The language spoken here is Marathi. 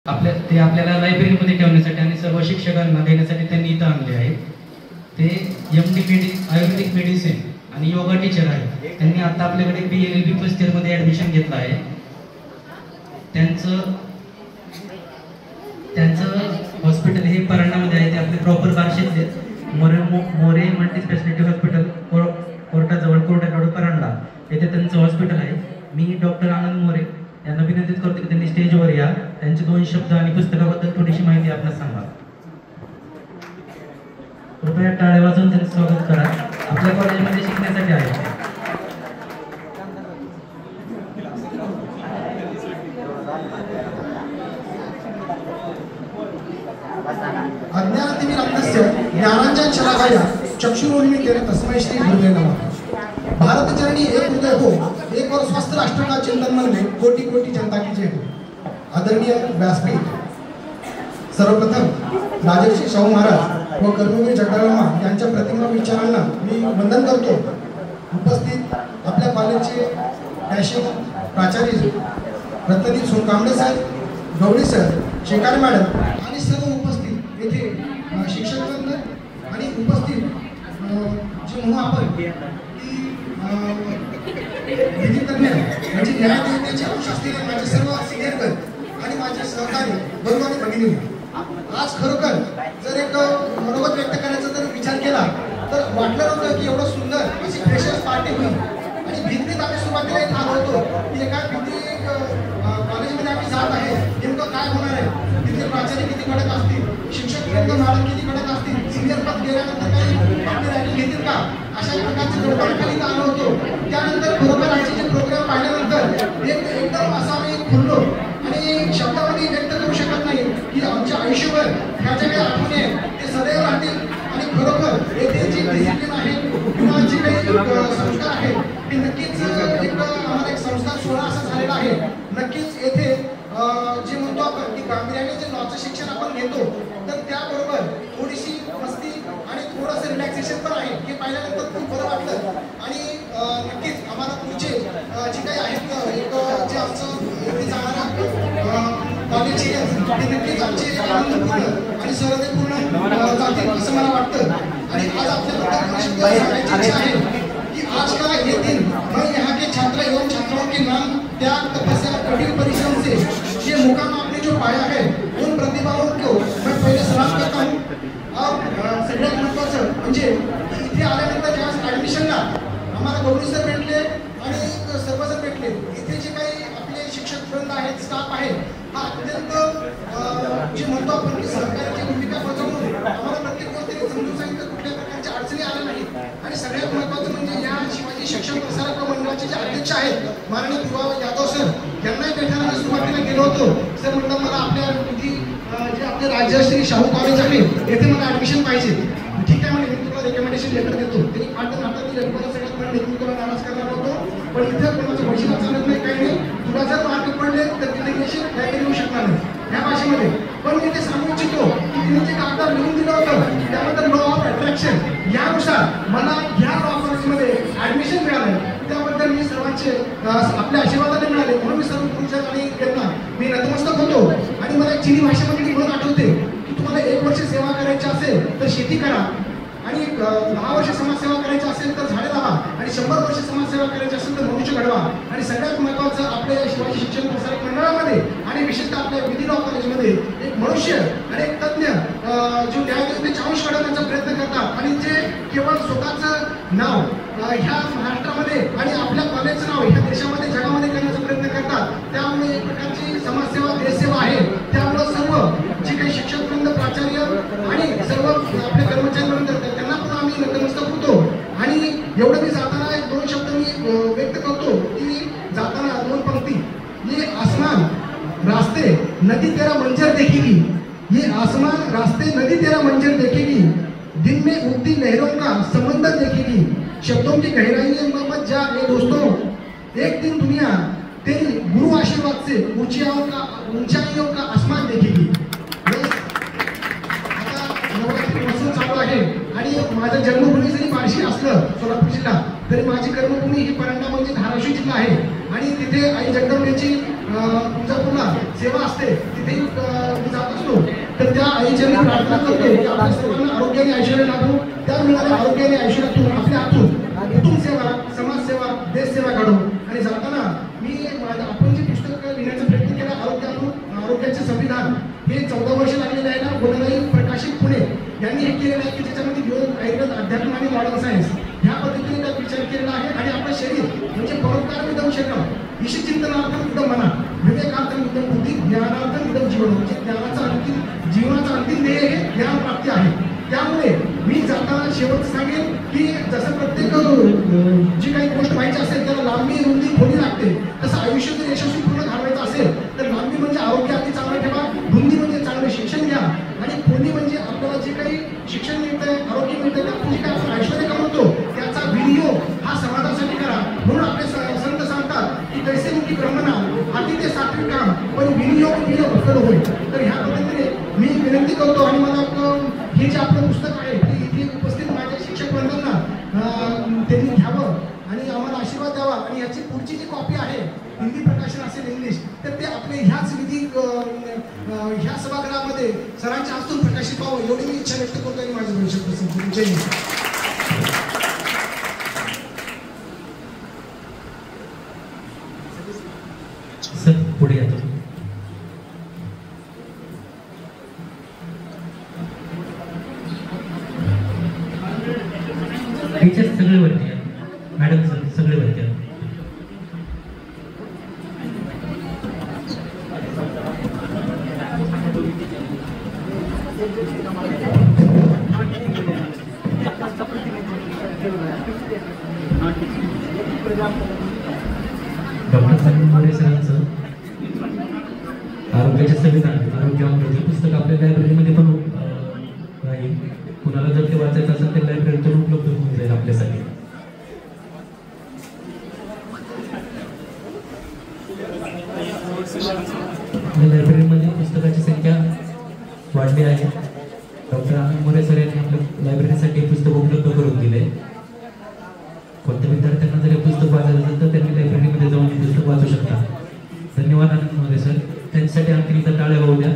आपल्याला लायब्ररीमध्ये ठेवण्यासाठी आणि सर्व शिक्षकांना देण्यासाठी त्यांनी इथं आणले आहे. ते MD आयुर्वेदिक मेडिसिन आणि योगा टीचर आहे. त्यांनी आता आपल्याकडे BLLB फर्स्ट इयरमध्ये ॲडमिशन घेतलं आहे. त्यांचं हॉस्पिटल हे परांडामध्ये आहे. ते आपले प्रॉपर बार्शीतले मोरे मल्टी स्पेशालिटी हॉस्पिटल कोर्टाजवळ रोड परांडा येथे त्यांचं हॉस्पिटल आहे. मी डॉक्टर आनंद मोरे यांना विनंती करतो की त्यांनी स्टेजवर या, त्यांचे 2 शब्द आणि पुस्तकाबद्दल थोडीशी माहिती आपल्याला सांगा. कृपया टाळ्या वाजवून त्यांचं स्वागत करा. आपल्या कॉलेजमध्ये शिकण्यासाठी आहे. अज्ञानतिमिरान्धस्य ज्ञानांच्या शलाकाया चक्षुरोन्मीतेन तस्मै श्री गुरुवे नमः. भारत जननी एक हृदय हो, एक और स्वस्थ राष्ट्र का चिंतन मन में कोटि कोटि जनता की जय हो. आदरणीय व्यासपीठ, सर्वप्रथम राजर्षी शाहू महाराज व कर्मवीर जगदाळम्मा यांच्या प्रतिमा विचारांना मी वंदन करतो. उपस्थित आपल्या कॉलेजचे डॅशिंग प्राचार्य रत्नदीप सोनकांबळे सर, गवळी सर, शेकारे मॅडम आणि सर्व उपस्थित येथे शिक्षकवृंद आणि उपस्थित जे म्हणू आपण की विधितज्ञ म्हणजे न्यायदेवतेचे अंश असलेले माझे सर्व सिनियरगण आणि माझे सहकारी बंधू आणि भगिनी, आज खरोखर जर एक मनोगत व्यक्त करायचा जर विचार केला तर वाटलं नव्हतं की एवढं सुंदर अशी फ्रेशर्स पार्टी होईल. आणि भीतीत आम्ही सुरुवातीला इथं आलो होतो की एका भीती कॉलेजमध्ये आम्ही जात आहे, नेमकं काय होणार आहे, तिथे प्राचार्य किती कडक असतील, शिक्षक मॅडम किती कडक असतील, सिनियर पद गेल्यानंतर काही आपली रॅली घेतील का, अशा प्रकारचे गडबडखाली आलो होतो. त्यानंतर बरोबर आजचे जे प्रोग्राम पाहिल्यानंतर एकदम असा आम्ही खुललो आणि शब्दामध्ये व्यक्त करू शकत नाही की आमच्या आयुष्यभर ह्या ज्या काही आठवणी आहेत ते सदैव राहतील. आणि खरोखर येथे जी डिसिप्लिन आहे किंवा जे काही संस्कार आहेत ते नक्कीच आम्हाला एक संस्कार सोहळा असा झालेला आहे. नक्कीच येथे जे म्हणतो आपण की गांभीर्याने जे लॉचं शिक्षण आपण घेतो तर त्याबरोबर थोडीशी मस्ती आणि थोडंसं रिलॅक्सेशन पण आहे. हे पाहिल्यानंतर खूप बरं वाटलं. आणि नक्कीच आम्हाला पुढचे जे काही आहेत एक जे आमचं इथे जाणारा कॉलेज ते नक्कीच आमचे आनंदपूर्ण आणि सहृदयपूर्ण जातील असं मला वाटतं. आणि आज आपल्याबद्दल सांगायची इच्छा आहे कि आज का ये दिन मैं यहाँ के छात्र एवं छात्राओं के नाम त्याग तपस्या कठिन परिश्रम से ये मुकाम आपने जो पाया है उन प्रतिभाओं को मैं पहले सलाम करता हूँ. सगळ्यात महत्त्वाचं म्हणजे इथे आल्यानंतर ज्यावेळेस ॲडमिशनला आम्हाला गौरी सर भेटले आणि सर्वजण भेटले. इथे जे काही आपले शिक्षक वृंद आहेत, स्टाफ आहे, हा अत्यंत जे म्हणतो आपण की सहकार्याची भूमिका बजावून आम्हाला प्रत्येक गोष्टीने समजून सांगितलं, कुठल्या प्रकारच्या अडचणी आल्या नाहीत. आणि सगळ्यात महत्त्वाचं म्हणजे या शिवाजी शिक्षण प्रसारक मंडळाचे जे अध्यक्ष आहेत माननीय दुर्वा यादव सर, यांनाही भेटायला सुरुवातीला गेलो होतो. सर म्हणतात मला आपल्या जे आपले राजश्री शाहू कॉलेज आहे येथे मला ॲडमिशन पाहिजे. ठीक आहे म्हणजे मी तुला रेकमेंडेशन लेटर देतो. त्यांनी पाठवून हातात दिलं. सगळ्यात मला नेहमी तुला नाराज करणार होतो, पण इथे कोणाचं वैशिष्ट्य चालत नाही, काही नाही. तुला जर मार्क पडले तर तिथे निश्चित काहीतरी येऊ शकणार नाही ह्या भाषेमध्ये. पण मी ते सांगू इच्छितो की तिने जे कागद लिहून दिलं होतं त्याबद्दल लॉ ऑफ अट्रॅक्शन यानुसार मला ह्या लॉ कॉलेजमध्ये ॲडमिशन मिळालं. त्याबद्दल मी सर्वांचे आपल्या आशीर्वादाने मिळाले म्हणून मी सर्व पुरुषात आणि त्यांना मी नतमस्तक होतो. आणि मला एक चिनी भाषेमध्ये म्हणून आठवते की तुम्हाला 1 वर्ष सेवा करायची असेल तर शेती करा, आणि 10 वर्ष समाजसेवा करायची असेल तर झाडे लावा, आणि 100 वर्ष समाजसेवा करायची असेल तर मनुष्य घडवा. आणि सगळ्यात महत्त्वाचं आपल्या शिवाजी शिक्षण प्रसारक मंडळामध्ये आणि विशेषतः आपल्या विधी लॉ कॉलेजमध्ये एक मनुष्य आणि एक तज्ज्ञ जो न्यायदेवतेचे अंश घडवण्याचा प्रयत्न करतात आणि जे केवळ स्वतःचं नाव ह्या महाराष्ट्रामध्ये आणि आपल्या कॉलेजचं नाव ह्या देशामध्ये जगामध्ये करण्याचा प्रयत्न करतात. त्यामुळे एक प्रकारची समाजसेवा देशसेवा आहे. त्यामुळं सर्व जे काही शिक्षकवृंद, प्राचार्य आणि सर्व आपले कर्मचारी करतात त्यांना पण आम्ही नतमस्तक होतो. आणि एवढं मी जाताना 2 शब्द मी व्यक्त करतो की जाताना 2 पंक्ती. ये आसमान रास्ते नदी तेरा मंजर देखेगी, ये आसमान रास्ते नदी तेरा मंजर देखेगी, दिन में उठती लहरों का समंदर देखेगी, शब्दों की गहराइयों में मत जा ए दोस्तों, एक दिन दुनिया तेरी गुरु आशीर्वाद से ऊंचाइयों का आसमान देखेगी. आता नवरात्री महोत्सव चालू आहे आणि माझं जन्मभूमी जरी बार्शी असलं सोलापूर जिल्हा तरी माझी कर्मभूमी ही परांडा म्हणजे धाराशिव जिल्हा आहे. आणि तिथे आई जगदंबेची तुळजापूरला सेवा असते. तिथे तर त्या आईच्या मी प्रार्थना करतो की आपल्या सर्वांना आरोग्याने ऐश्वर्य लाभो, त्या मिळाल्या आरोग्याने ऐश्वर्यातून आपल्या हातून कुटुंब सेवा, समाजसेवा, देशसेवा घडो. आणि जाताना मी आपण जे पुस्तक लिहिण्याचा प्रयत्न केला आरोग्याचे संविधान, हे 14 वर्ष लागलेले आहे ना, वनराई प्रकाशित पुणे यांनी हे केलेलं आहे की ज्याच्यामध्ये योग, आयुर्वेद, अध्यात्म आणि मॉडर्न सायन्स ह्या पद्धतीने त्यात विचार केलेला आहे. आणि आपलं शरीर म्हणजे परोपकार इदम शरीरम, ईश चिंतनार्थम इदम मना, विवेकार्थम इदम बुद्धी, ज्ञानार्थम इदम जीवन. म्हणजे जीवनाचा अंतिम ध्येय हे ज्ञान प्राप्ती आहे. त्यामुळे मी जाताना शेवट सांगेन की जसं प्रत्येक जी काही गोष्ट व्हायची असेल त्याला लांबी, रुंदी, खोली लागते, तसं आयुष्य जर यशस्वी पूर्ण घडवायचं असेल तर लांबी म्हणजे आरोग्य अगदी चांगलं ठेवा, रुंदी म्हणजे चांगलं शिक्षण घ्या, आणि खोली म्हणजे आपल्याला जे काही शिक्षण मिळतंय, आरोग्य मिळतंय, त्यातून जे काही आपण ऐश्वर्य कमवतो त्याचा विनियोग हा समाजासाठी करा. म्हणून आपले संत सांगतात की कैसे मुखी ब्रह्मना हाती ते सात्विक काम पण विनियोग विनियोग होईल. तर ह्या पद्धतीने मी विनंती करतो. आणि मला हे जे आपलं पुस्तक आहे ते इथे उपस्थित माझ्या शिक्षक बंधूंना त्यांनी घ्यावं आणि आम्हाला आशीर्वाद द्यावा. आणि याची पुढची जी कॉपी आहे, हिंदी प्रकाशन असेल, इंग्लिश, तर ते आपले ह्याच विधी ह्या सभागृहामध्ये सरांच्या हस्तून प्रकाशित व्हावं एवढी मी इच्छा व्यक्त करतो. आणि माझं भविष्य प्रसन्न. जय हिंद. सर पुढे येतो. टीचर सगळे वरती आहे, मॅडम सगळे वरती आहे. डॉक्टर सलीम मोरे सरांचं आरोग्याचे संविधान, आरोग्यामध्ये पुस्तक आपल्या लायब्ररीमध्ये पण राहील. कुणाला जर ते वाचायचं असेल तर लायब्ररीतून उपलब्ध होऊन जाईल आपल्यासाठी. आपल्या लायब्ररीमध्ये पुस्तकाची संख्या वाढली आहे. डॉक्टर आनंद मोरे सर यांनी आपल्या लायब्ररीसाठी पुस्तक उपलब्ध करून दिले. कोणत्या विद्यार्थ्यांना जर हे पुस्तक वाचायचं असेल तर त्यांनी लायब्ररीमध्ये जाऊन हे पुस्तक वाचू शकता. धन्यवाद आनंद मोरे सर. त्यांच्यासाठी आणखी एकदा टाळ्या वाजवू द्या.